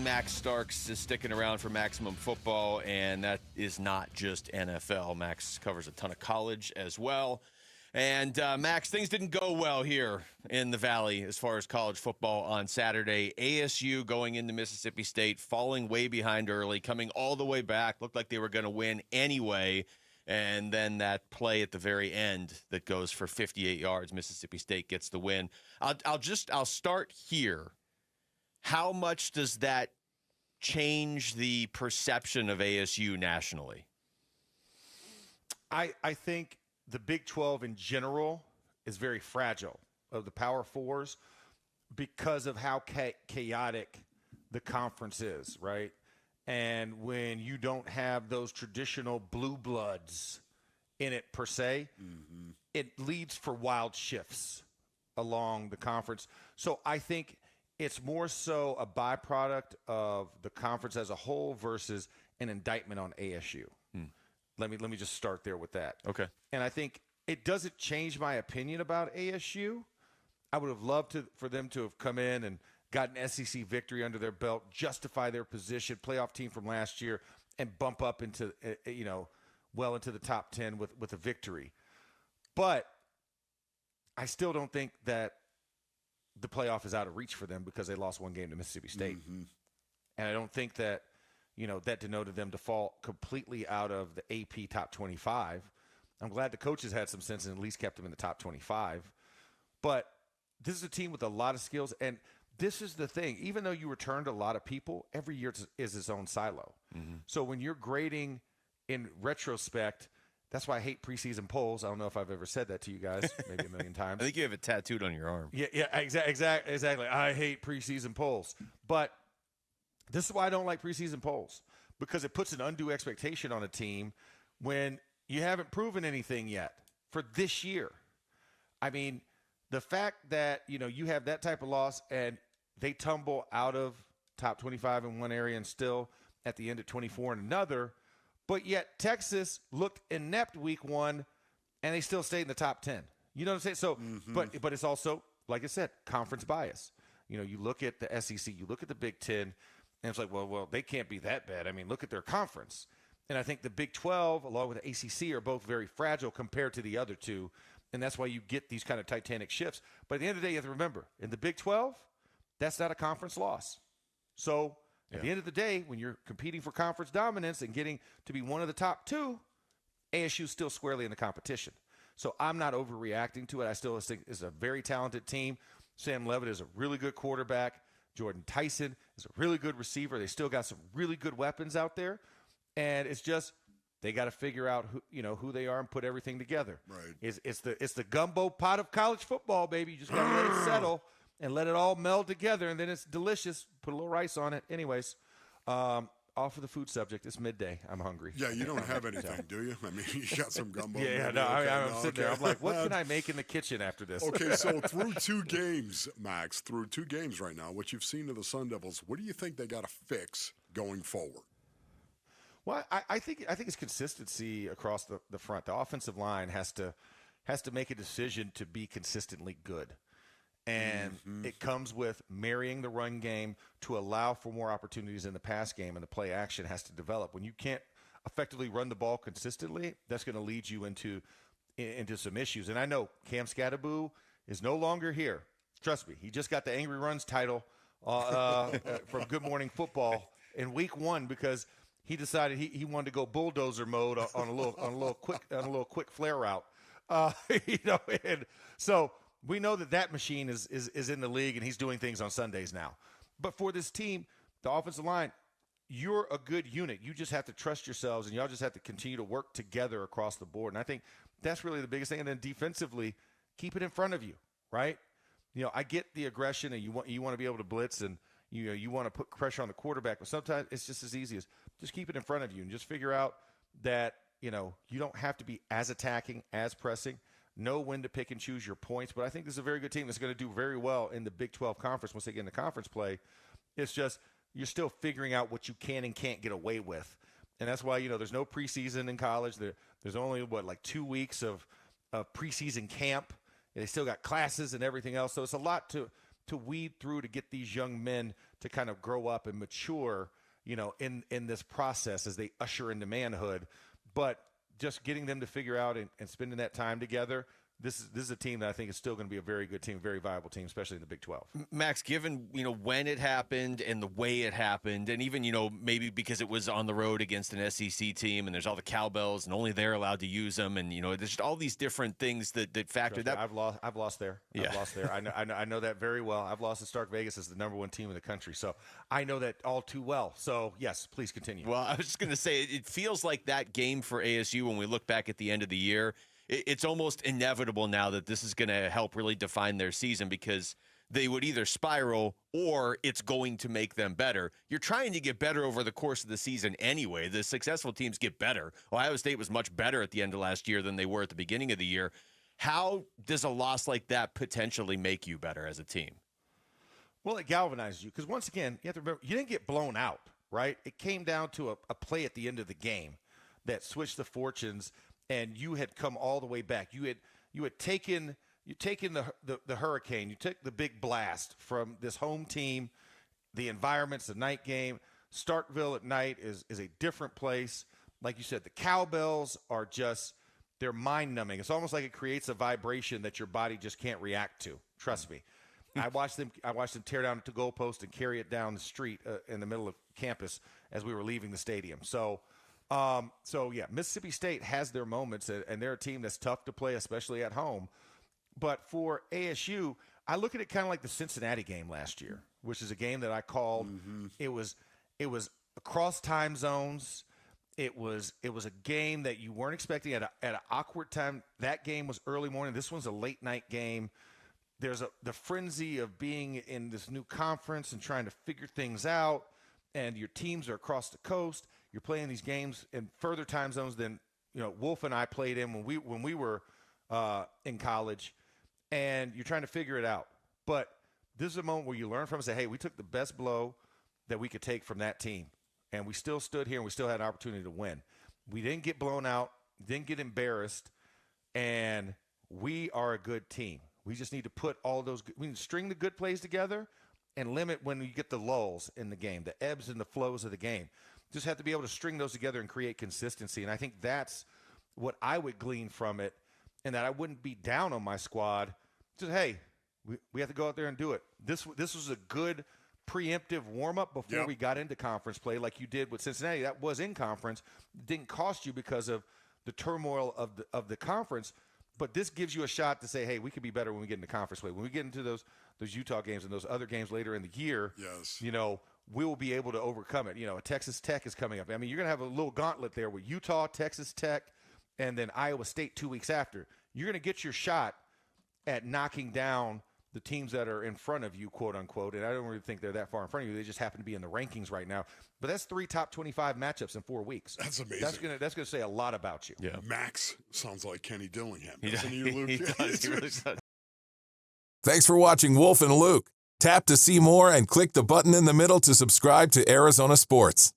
Max Starks is sticking around for Maximum Football, and that is not just NFL. Max covers a ton of college as well. And Max, things didn't go well here in the Valley as far as college football on Saturday. ASU going into Mississippi State, falling way behind early, coming all the way back. Looked like they were going to win anyway. And then that play at the very end that goes for 58 yards, Mississippi State gets the win. I'll start here. How much does that change the perception of ASU nationally? I think the Big 12 in general is very fragile of the Power Fours because of how chaotic the conference is, right? And when you don't have those traditional blue bloods in it per se, it leads for wild shifts along the conference. So I think it's more so a byproduct of the conference as a whole versus an indictment on ASU. Let me just start there with that. Okay. And I think it doesn't change my opinion about ASU. I would have loved for them to have come in and got an SEC victory under their belt, justify their position, playoff team from last year, and bump up into well into the top 10 with a victory. But I still don't think that the playoff is out of reach for them because they lost one game to Mississippi State. And I don't think that that denoted them to fall completely out of the AP top 25. I'm glad the coaches had some sense and at least kept them in the top 25. But this is a team with a lot of skills, and this is the thing. Even though you returned a lot of people, every year is its own silo. So when you're grading in retrospect, that's why I hate preseason polls. I don't know if I've ever said that to you guys, maybe a million times. I think you have it tattooed on your arm. Yeah, exactly. I hate preseason polls. But this is why I don't like preseason polls, because it puts an undue expectation on a team when you haven't proven anything yet for this year. I mean, the fact that, you have that type of loss and they tumble out of top 25 in one area and still at the end of 24 in another, but yet Texas looked inept week 1 and they still stayed in the top 10. You know what I'm saying? So, but it's also, like I said, conference bias. You look at the SEC, you look at the Big Ten, and it's like, well, they can't be that bad. I mean, look at their conference. And I think the Big 12, along with the ACC, are both very fragile compared to the other two. And that's why you get these kind of titanic shifts. But at the end of the day, you have to remember, in the Big 12, that's not a conference loss. So at the end of the day, when you're competing for conference dominance and getting to be one of the top two, ASU is still squarely in the competition. So I'm not overreacting to it. I still think it's a very talented team. Sam Levitt is a really good quarterback. Jordan Tyson is a really good receiver. They still got some really good weapons out there. And it's just they got to figure out who they are and put everything together. Right. It's the gumbo pot of college football, baby. You just got to let it settle and let it all meld together, and then it's delicious. Put a little rice on it. Anyways, off of the food subject. It's midday. I'm hungry. Yeah, you don't have anything, do you? I mean, you got some gumbo. I'm sitting there. I'm like, what can I make in the kitchen after this? Okay, so through 2 games, Max, through 2 games right now, what you've seen of the Sun Devils, what do you think they got to fix going forward? Well, I think it's consistency across the front. The offensive line has to make a decision to be consistently good. And it comes with marrying the run game to allow for more opportunities in the pass game, and the play action has to develop. When you can't effectively run the ball consistently, that's going to lead you into some issues. And I know Cam Scattaboo is no longer here. Trust me, he just got the Angry Runs title from Good Morning Football in week 1 because he decided he wanted to go bulldozer mode on a little quick flare route. And so we know that machine is in the league, and he's doing things on Sundays now. But for this team, the offensive line, you're a good unit. You just have to trust yourselves, and y'all just have to continue to work together across the board. And I think that's really the biggest thing. And then defensively, keep it in front of you, right? I get the aggression, and you want to be able to blitz, and you want to put pressure on the quarterback. But sometimes it's just as easy as just keep it in front of you and just figure out that you don't have to be as attacking, as pressing. Know when to pick and choose your points. But I think this is a very good team that's going to do very well in the Big 12 conference once they get into conference play. It's just you're still figuring out what you can and can't get away with. And that's why, there's no preseason in college. There's only, 2 weeks of preseason camp. And they still got classes and everything else. So it's a lot to weed through to get these young men kind of grow up and mature, in this process as they usher into manhood. But just getting them to figure out and spending that time together, this is a team that I think is still going to be a very good team, very viable team, especially in the Big 12. Max, given, when it happened and the way it happened, and even, maybe because it was on the road against an SEC team and there's all the cowbells and only they're allowed to use them, and, there's just all these different things that factor that. I've lost there. Yeah. I've lost there. I know that very well. I've lost to Stark Vegas as the number 1 team in the country. So I know that all too well. So, yes, please continue. Well, I was just going to say, it feels like that game for ASU when we look back at the end of the year, it's almost inevitable now that this is going to help really define their season, because they would either spiral or it's going to make them better. You're trying to get better over the course of the season anyway. The successful teams get better. Ohio State was much better at the end of last year than they were at the beginning of the year. How does a loss like that potentially make you better as a team? Well, it galvanizes you because, once again, you have to remember, you didn't get blown out, right? It came down to a play at the end of the game that switched the fortunes, and you had come all the way back. You had taken the hurricane. You took the big blast from this home team. The environment's a night game. Starkville at night is a different place. Like you said, the cowbells are just, they're mind-numbing. It's almost like it creates a vibration that your body just can't react to. Trust me. I watched them tear down the goalpost and carry it down the street in the middle of campus as we were leaving the stadium. So yeah, Mississippi State has their moments, and they're a team that's tough to play, especially at home. But for ASU, I look at it kind of like the Cincinnati game last year, which is a game that I called. Mm-hmm. It was across time zones. It was a game that you weren't expecting at an awkward time. That game was early morning. This one's a late night game. There's the frenzy of being in this new conference and trying to figure things out, and your teams are across the coast. You're playing these games in further time zones than Wolf and I played in when we were in college, and you're trying to figure it out. But this is a moment where you learn from and say, hey, we took the best blow that we could take from that team, and we still stood here and we still had an opportunity to win. We didn't get blown out, didn't get embarrassed, and we are a good team. We just need to put we need to string the good plays together and limit when you get the lulls in the game, the ebbs and the flows of the game. Just have to be able to string those together and create consistency. And I think that's what I would glean from it, and that I wouldn't be down on my squad. Just, hey, we have to go out there and do it. This was a good preemptive warm-up before we got into conference play, like you did with Cincinnati. That was in conference. It didn't cost you because of the turmoil of the conference. But this gives you a shot to say, hey, we could be better when we get into conference play. When we get into those Utah games and those other games later in the year, yes, we will be able to overcome it. Texas Tech is coming up. I mean, you're going to have a little gauntlet there with Utah, Texas Tech, and then Iowa State 2 weeks after. You're going to get your shot at knocking down the teams that are in front of you, quote unquote. And I don't really think they're that far in front of you. They just happen to be in the rankings right now. But that's 3 top 25 matchups in 4 weeks. That's amazing. That's gonna say a lot about you. Yeah. Max sounds like Kenny Dillingham. He Doesn't he, Luke? He does. He really does. Thanks for watching Wolf and Luke. Tap to see more and click the button in the middle to subscribe to Arizona Sports.